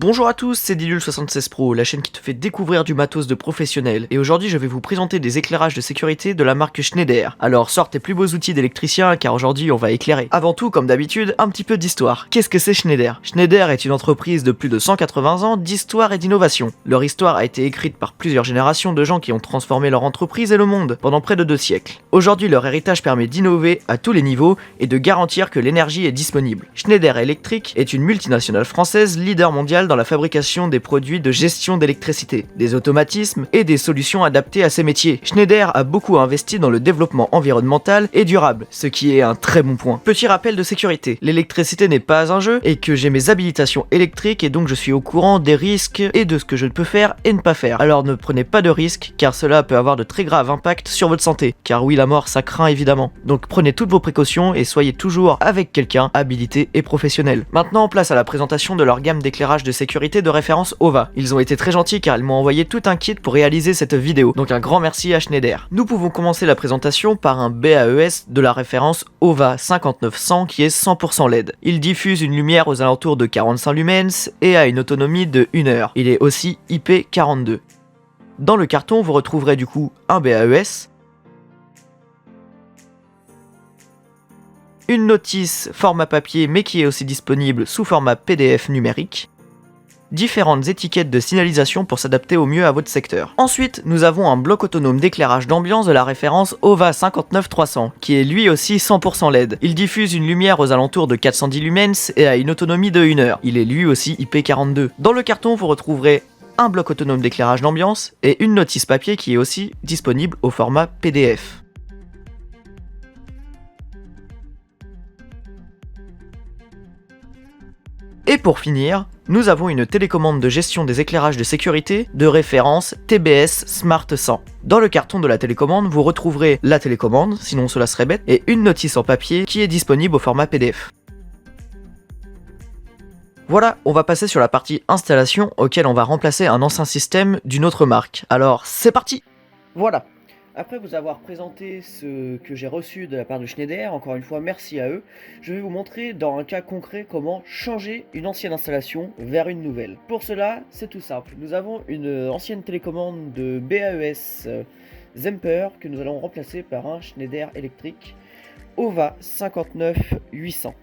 Bonjour à tous, c'est Dilul76 Pro, la chaîne qui te fait découvrir du matos de professionnels. Et aujourd'hui, je vais vous présenter des éclairages de sécurité de la marque Schneider. Alors, sors tes plus beaux outils d'électricien, car aujourd'hui, on va éclairer. Avant tout, comme d'habitude, un petit peu d'histoire. Qu'est-ce que c'est Schneider? Schneider est une entreprise de plus de 180 ans d'histoire et d'innovation. Leur histoire a été écrite par plusieurs générations de gens qui ont transformé leur entreprise et le monde pendant près de 2 siècles. Aujourd'hui, leur héritage permet d'innover à tous les niveaux et de garantir que l'énergie est disponible. Schneider Electric est une multinationale française leader mondial dans la fabrication des produits de gestion d'électricité, des automatismes et des solutions adaptées à ces métiers. Schneider a beaucoup investi dans le développement environnemental et durable, ce qui est un très bon point. Petit rappel de sécurité, l'électricité n'est pas un jeu et que j'ai mes habilitations électriques et donc je suis au courant des risques et de ce que je peux faire et ne pas faire. Alors ne prenez pas de risques car cela peut avoir de très graves impacts sur votre santé. Car oui, la mort ça craint évidemment. Donc prenez toutes vos précautions et soyez toujours avec quelqu'un habilité et professionnel. Maintenant place à la présentation de leur gamme d'éclairage de sécurité de référence OVA. Ils ont été très gentils car ils m'ont envoyé tout un kit pour réaliser cette vidéo, donc un grand merci à Schneider. Nous pouvons commencer la présentation par un BAES de la référence OVA 5900 qui est 100% LED. Il diffuse une lumière aux alentours de 45 lumens et a une autonomie de 1 heure. Il est aussi IP42. Dans le carton, vous retrouverez du coup un BAES, une notice format papier mais qui est aussi disponible sous format PDF numérique, différentes étiquettes de signalisation pour s'adapter au mieux à votre secteur. Ensuite, nous avons un bloc autonome d'éclairage d'ambiance de la référence OVA 59300, qui est lui aussi 100% LED. Il diffuse une lumière aux alentours de 410 lumens et a une autonomie de 1 heure. Il est lui aussi IP42. Dans le carton, vous retrouverez un bloc autonome d'éclairage d'ambiance et une notice papier qui est aussi disponible au format PDF. Et pour finir, nous avons une télécommande de gestion des éclairages de sécurité de référence TBS Smart 100. Dans le carton de la télécommande, vous retrouverez la télécommande, sinon cela serait bête, et une notice en papier qui est disponible au format PDF. Voilà, on va passer sur la partie installation auquel on va remplacer un ancien système d'une autre marque. Alors, c'est parti! Voilà. Après vous avoir présenté ce que j'ai reçu de la part de Schneider, encore une fois merci à eux, je vais vous montrer dans un cas concret comment changer une ancienne installation vers une nouvelle. Pour cela, c'est tout simple. Nous avons une ancienne télécommande de BAES Zemper que nous allons remplacer par un Schneider Electric OVA 59800.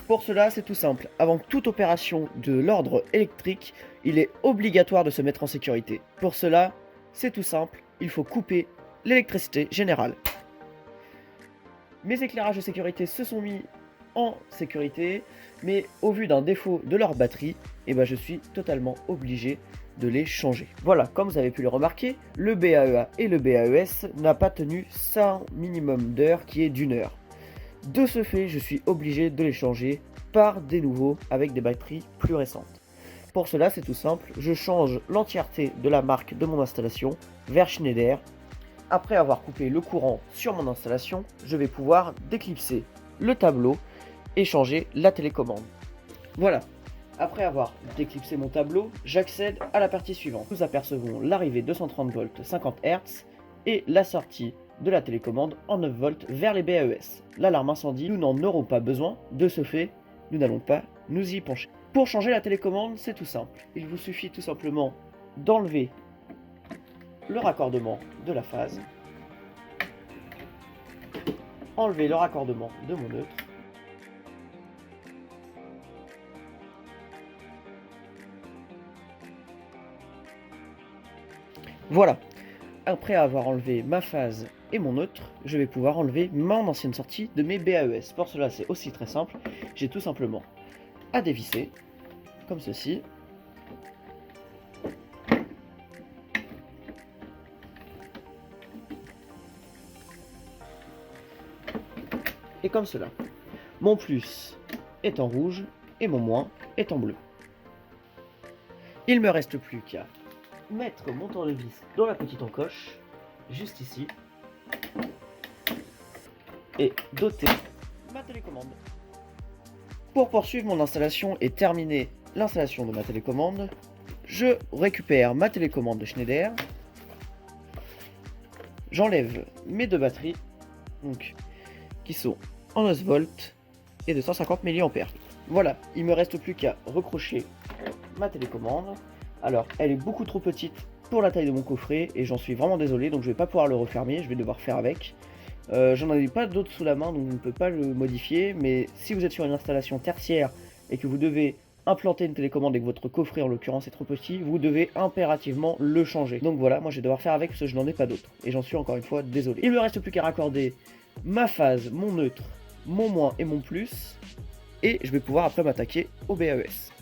Pour cela, c'est tout simple. Avant toute opération de l'ordre électrique, il est obligatoire de se mettre en sécurité. Pour cela, c'est tout simple, il faut couper l'électricité générale. Mes éclairages de sécurité se sont mis en sécurité, mais au vu d'un défaut de leur batterie, je suis totalement obligé de les changer. Voilà, comme vous avez pu le remarquer, le BAEA et le BAES n'a pas tenu ça minimum d'heure qui est d'1 heure. De ce fait, je suis obligé de les changer par des nouveaux avec des batteries plus récentes. Pour cela, c'est tout simple, je change l'entièreté de la marque de mon installation vers Schneider. Après avoir coupé le courant sur mon installation, je vais pouvoir déclipser le tableau et changer la télécommande. Voilà, après avoir déclipsé mon tableau, j'accède à la partie suivante. Nous apercevons l'arrivée 230 volts 50 Hz et la sortie de la télécommande en 9 volts vers les BAES. L'alarme incendie, nous n'en aurons pas besoin, de ce fait, nous n'allons pas nous y pencher. Pour changer la télécommande, c'est tout simple. Il vous suffit tout simplement d'enlever le raccordement de la phase, enlever le raccordement de mon neutre, voilà. Après avoir enlevé ma phase et mon neutre, je vais pouvoir enlever mon ancienne sortie de mes BAES. Pour cela, c'est aussi très simple. J'ai tout simplement à dévisser, comme ceci. Et comme cela. Mon plus est en rouge et mon moins est en bleu. Il me reste plus qu'à mettre mon tournevis dans la petite encoche, juste ici, et doter ma télécommande. Pour poursuivre mon installation et terminer l'installation de ma télécommande, je récupère ma télécommande de Schneider, j'enlève mes 2 batteries, donc, qui sont en 9 volts et de 150 mAh. Voilà, il me reste plus qu'à recrocher ma télécommande. Alors, elle est beaucoup trop petite pour la taille de mon coffret et j'en suis vraiment désolé, donc je vais pas pouvoir le refermer, je vais devoir faire avec. J'en ai pas d'autres sous la main, donc je ne peux pas le modifier, mais si vous êtes sur une installation tertiaire et que vous devez implanter une télécommande et que votre coffret en l'occurrence est trop petit, vous devez impérativement le changer. Donc voilà, moi je vais devoir faire avec parce que je n'en ai pas d'autre. Et j'en suis encore une fois désolé. Il me reste plus qu'à raccorder ma phase, mon neutre, mon moins et mon plus. Et je vais pouvoir après m'attaquer au BAES.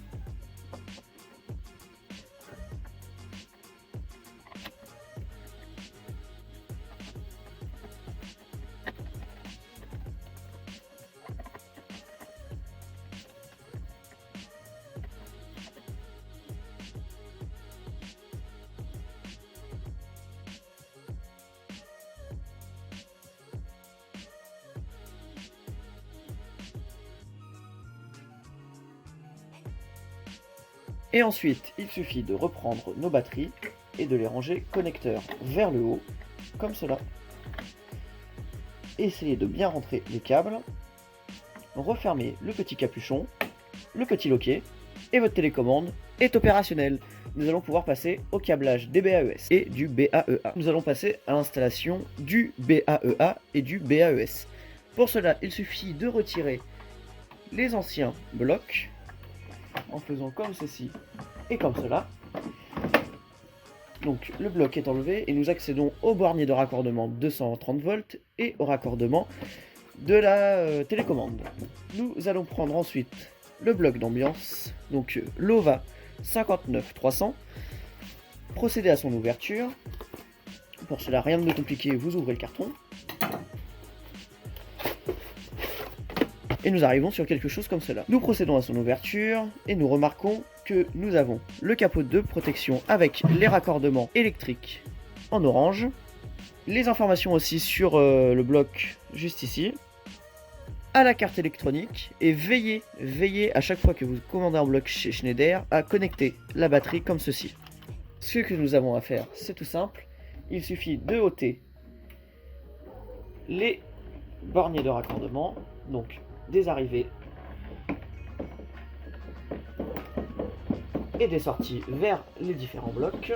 Et ensuite, il suffit de reprendre nos batteries et de les ranger connecteurs vers le haut, comme cela. Essayez de bien rentrer les câbles, refermez le petit capuchon, le petit loquet, et votre télécommande est opérationnelle. Nous allons pouvoir passer au câblage des BAES et du BAEA. Nous allons passer à l'installation du BAEA et du BAES. Pour cela, il suffit de retirer les anciens blocs, en faisant comme ceci et comme cela. Donc le bloc est enlevé et nous accédons au bornier de raccordement 230 volts et au raccordement de la télécommande. Nous allons prendre ensuite le bloc d'ambiance, donc l'OVA 59300, procéder à son ouverture. Pour cela, rien de compliqué, vous ouvrez le carton. Et nous arrivons sur quelque chose comme cela. Nous procédons à son ouverture et nous remarquons que nous avons le capot de protection avec les raccordements électriques en orange, les informations aussi sur le bloc juste ici, à la carte électronique, et veillez à chaque fois que vous commandez un bloc chez Schneider à connecter la batterie comme ceci. Ce que nous avons à faire, c'est tout simple, il suffit de ôter les borniers de raccordement, donc des arrivées et des sorties vers les différents blocs.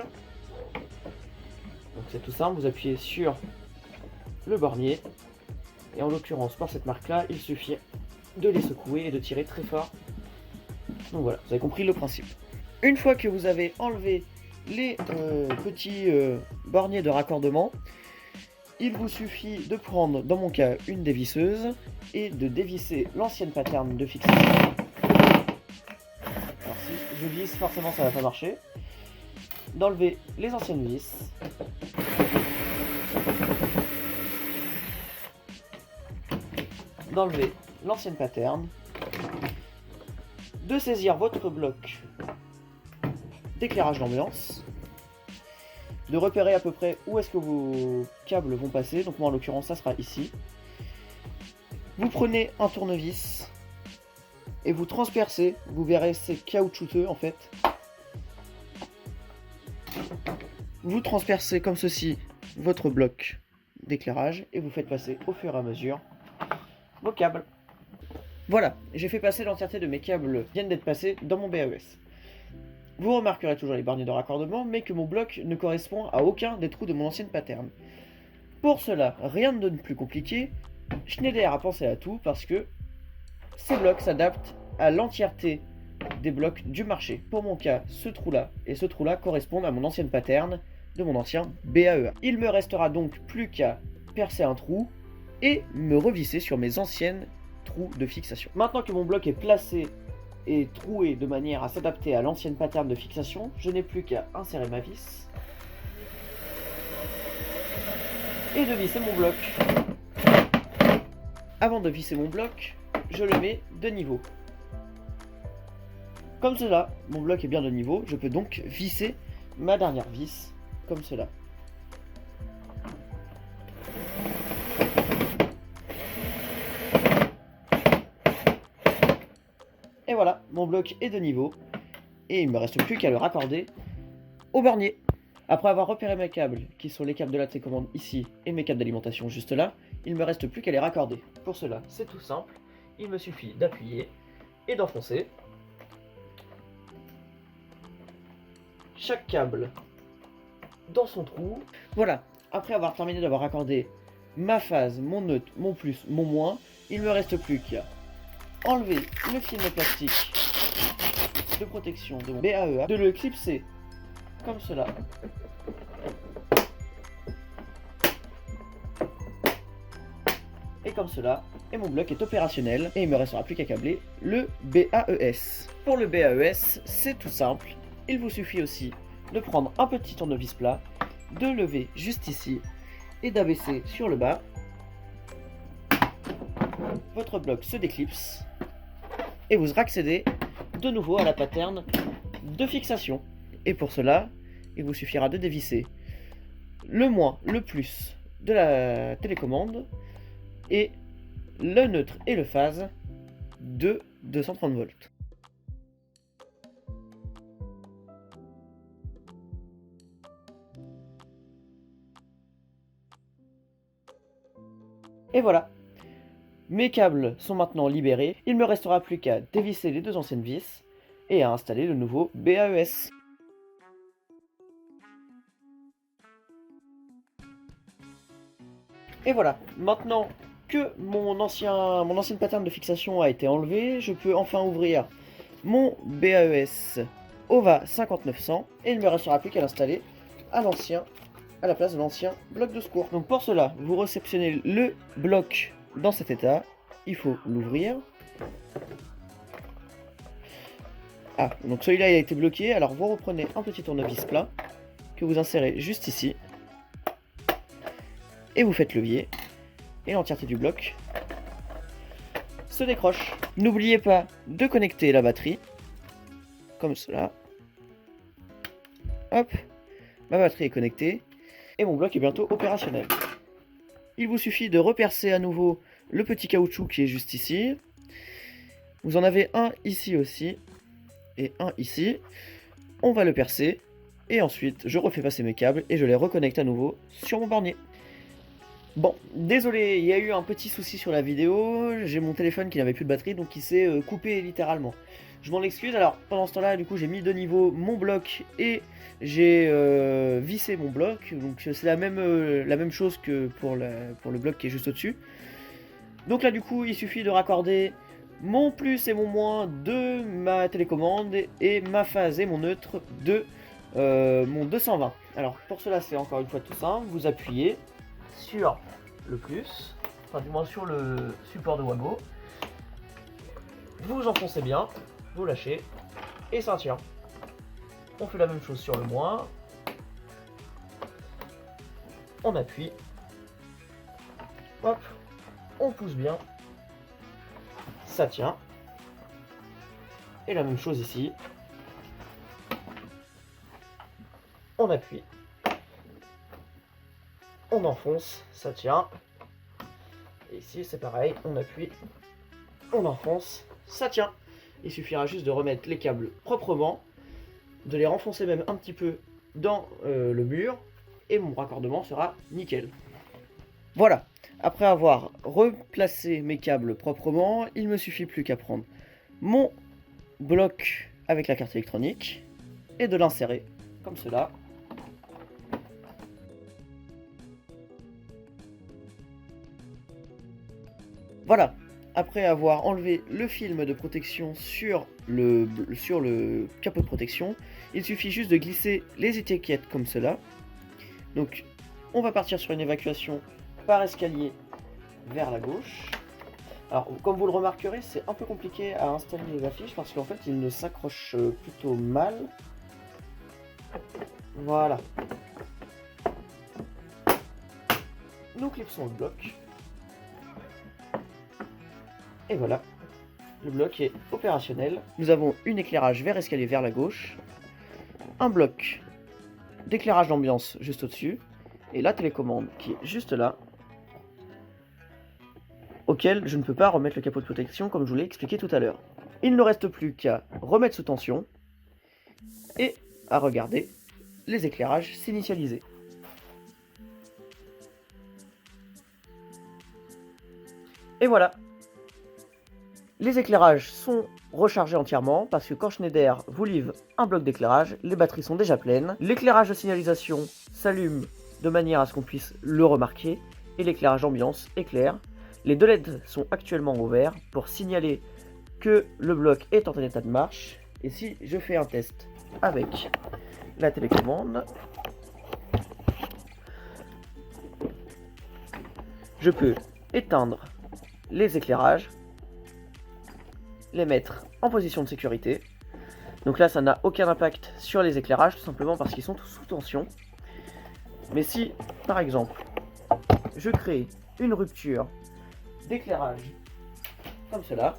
Donc c'est tout simple, vous appuyez sur le bornier et en l'occurrence pour cette marque là, il suffit de les secouer et de tirer très fort. Donc voilà, vous avez compris le principe. Une fois que vous avez enlevé les petits borniers de raccordement, il vous suffit de prendre, dans mon cas, une dévisseuse et de dévisser l'ancienne pattern de fixation. Alors si je visse, forcément ça va pas marcher. D'enlever les anciennes vis. D'enlever l'ancienne pattern. De saisir votre bloc d'éclairage d'ambiance. De repérer à peu près où est-ce que vos câbles vont passer. Donc moi en l'occurrence ça sera ici. Vous prenez un tournevis et vous transpercez. Vous verrez c'est caoutchouteux en fait. Vous transpercez comme ceci votre bloc d'éclairage et vous faites passer au fur et à mesure vos câbles. Voilà, j'ai fait passer l'entièreté de mes câbles viennent d'être passés dans mon BAES. Vous remarquerez toujours les borniers de raccordement, mais que mon bloc ne correspond à aucun des trous de mon ancienne pattern. Pour cela, rien de plus compliqué, Schneider a pensé à tout parce que ces blocs s'adaptent à l'entièreté des blocs du marché. Pour mon cas, ce trou-là et ce trou-là correspondent à mon ancienne pattern de mon ancien BAEA. Il me restera donc plus qu'à percer un trou et me revisser sur mes anciennes trous de fixation. Maintenant que mon bloc est placé et troué de manière à s'adapter à l'ancienne pattern de fixation, je n'ai plus qu'à insérer ma vis et de visser mon bloc. Avant de visser mon bloc, je le mets de niveau. Comme cela, mon bloc est bien de niveau, je peux donc visser ma dernière vis, comme cela. Et voilà, mon bloc est de niveau, et il ne me reste plus qu'à le raccorder au bornier. Après avoir repéré mes câbles, qui sont les câbles de la télécommande ici, et mes câbles d'alimentation juste là, il ne me reste plus qu'à les raccorder. Pour cela, c'est tout simple, il me suffit d'appuyer, et d'enfoncer chaque câble dans son trou. Voilà, après avoir terminé d'avoir raccordé ma phase, mon neutre, mon plus, mon moins, il me reste plus qu'à enlever le film plastique de protection de mon BAEA, de le clipser comme cela. Et comme cela, et mon bloc est opérationnel et il me restera plus qu'à câbler le BAES. Pour le BAES, c'est tout simple, il vous suffit aussi de prendre un petit tournevis plat, de lever juste ici et d'abaisser sur le bas. Votre bloc se déclipse et vous accédez de nouveau à la pattern de fixation. Et pour cela, il vous suffira de dévisser le moins, le plus de la télécommande et le neutre et le phase de 230 volts. Et voilà, mes câbles sont maintenant libérés, il ne me restera plus qu'à dévisser les deux anciennes vis et à installer le nouveau BAES. Et voilà, maintenant que mon ancienne pattern de fixation a été enlevée, je peux enfin ouvrir mon BAES OVA 5900 et il ne me restera plus qu'à l'installer à la place de l'ancien bloc de secours. Donc pour cela, vous réceptionnez le bloc dans cet état, il faut l'ouvrir. Ah, donc celui-là il a été bloqué, alors vous reprenez un petit tournevis plat que vous insérez juste ici et vous faites levier et l'entièreté du bloc se décroche. N'oubliez pas de connecter la batterie comme cela. Hop, ma batterie est connectée et mon bloc est bientôt opérationnel. Il vous suffit de repercer à nouveau le petit caoutchouc qui est juste ici. Vous en avez un ici aussi et un ici. On va le percer et ensuite je refais passer mes câbles et je les reconnecte à nouveau sur mon bornier. Bon, désolé, il y a eu un petit souci sur la vidéo, j'ai mon téléphone qui n'avait plus de batterie donc il s'est coupé littéralement. Je m'en excuse, alors pendant ce temps-là, du coup j'ai mis de niveau mon bloc et j'ai vissé mon bloc, donc c'est la même chose que pour le bloc qui est juste au-dessus. Donc là du coup il suffit de raccorder mon plus et mon moins de ma télécommande et ma phase et mon neutre de mon 220. Alors pour cela c'est encore une fois tout simple, vous appuyez sur le plus, enfin du moins sur le support de Wago, vous enfoncez bien, vous lâchez et ça tient. On fait la même chose sur le moins, on appuie, hop, on pousse bien, ça tient, et la même chose ici, on appuie, on enfonce, ça tient, et ici c'est pareil, on appuie, on enfonce, ça tient. Il suffira juste de remettre les câbles proprement, de les renfoncer même un petit peu dans le mur, et mon raccordement sera nickel. Voilà, après avoir replacé mes câbles proprement, il me suffit plus qu'à prendre mon bloc avec la carte électronique et de l'insérer comme cela. Voilà, après avoir enlevé le film de protection sur le capot de protection, il suffit juste de glisser les étiquettes comme cela. Donc on va partir sur une évacuation par escalier vers la gauche. Alors comme vous le remarquerez, c'est un peu compliqué à installer les affiches parce qu'en fait il ne s'accroche plutôt mal. Voilà. Nous clipsons le bloc. Et voilà, le bloc est opérationnel. Nous avons un éclairage vers escalier vers la gauche, un bloc d'éclairage d'ambiance juste au-dessus, et la télécommande qui est juste là, auquel je ne peux pas remettre le capot de protection comme je vous l'ai expliqué tout à l'heure. Il ne reste plus qu'à remettre sous tension et à regarder les éclairages s'initialiser. Et voilà, les éclairages sont recharger entièrement parce que quand Schneider vous livre un bloc d'éclairage, les batteries sont déjà pleines. L'éclairage de signalisation s'allume de manière à ce qu'on puisse le remarquer et l'éclairage ambiance est clair. Les deux LED sont actuellement au vert pour signaler que le bloc est en état de marche. Et si je fais un test avec la télécommande, je peux éteindre les éclairages, les mettre en position de sécurité. Donc là, ça n'a aucun impact sur les éclairages, tout simplement parce qu'ils sont sous tension. Mais si, par exemple, je crée une rupture d'éclairage comme cela,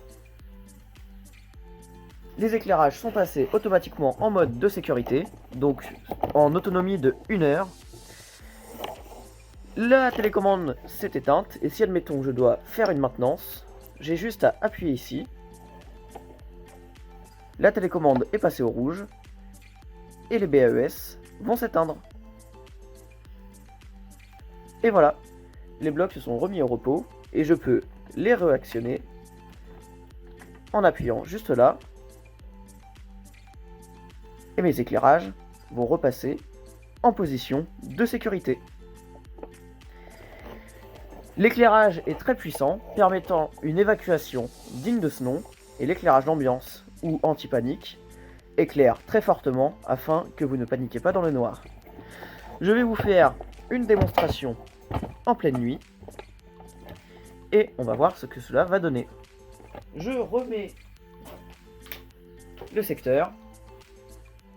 les éclairages sont passés automatiquement en mode de sécurité, donc en autonomie de 1 heure. La télécommande s'est éteinte, et si admettons je dois faire une maintenance, j'ai juste à appuyer ici. La télécommande est passée au rouge, et les BAES vont s'éteindre. Et voilà, les blocs se sont remis au repos, et je peux les réactionner en appuyant juste là. Et mes éclairages vont repasser en position de sécurité. L'éclairage est très puissant, permettant une évacuation digne de ce nom, et l'éclairage d'ambiance ou anti-panique éclaire très fortement afin que vous ne paniquez pas dans le noir. Je vais vous faire une démonstration en pleine nuit et on va voir ce que cela va donner. Je remets le secteur,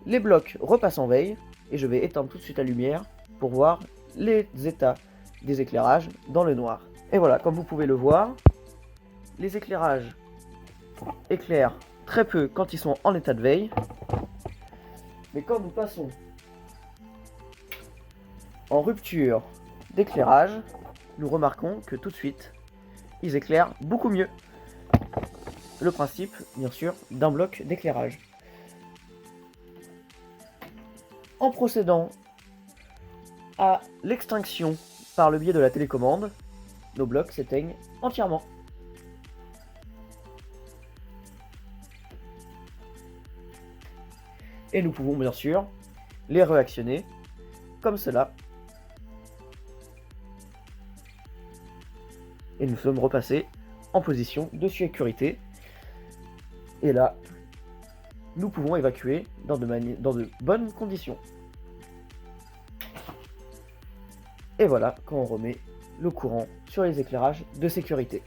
les blocs repassent en veille et je vais éteindre tout de suite la lumière pour voir les états des éclairages dans le noir. Et voilà, comme vous pouvez le voir, les éclairages éclairent très peu quand ils sont en état de veille. Mais quand nous passons en rupture d'éclairage, nous remarquons que tout de suite, ils éclairent beaucoup mieux. Le principe, bien sûr, d'un bloc d'éclairage. En procédant à l'extinction par le biais de la télécommande, nos blocs s'éteignent entièrement. Et nous pouvons bien sûr les réactionner comme cela. Et nous sommes repassés en position de sécurité. Et là, nous pouvons évacuer dans de bonnes conditions. Et voilà quand on remet le courant sur les éclairages de sécurité.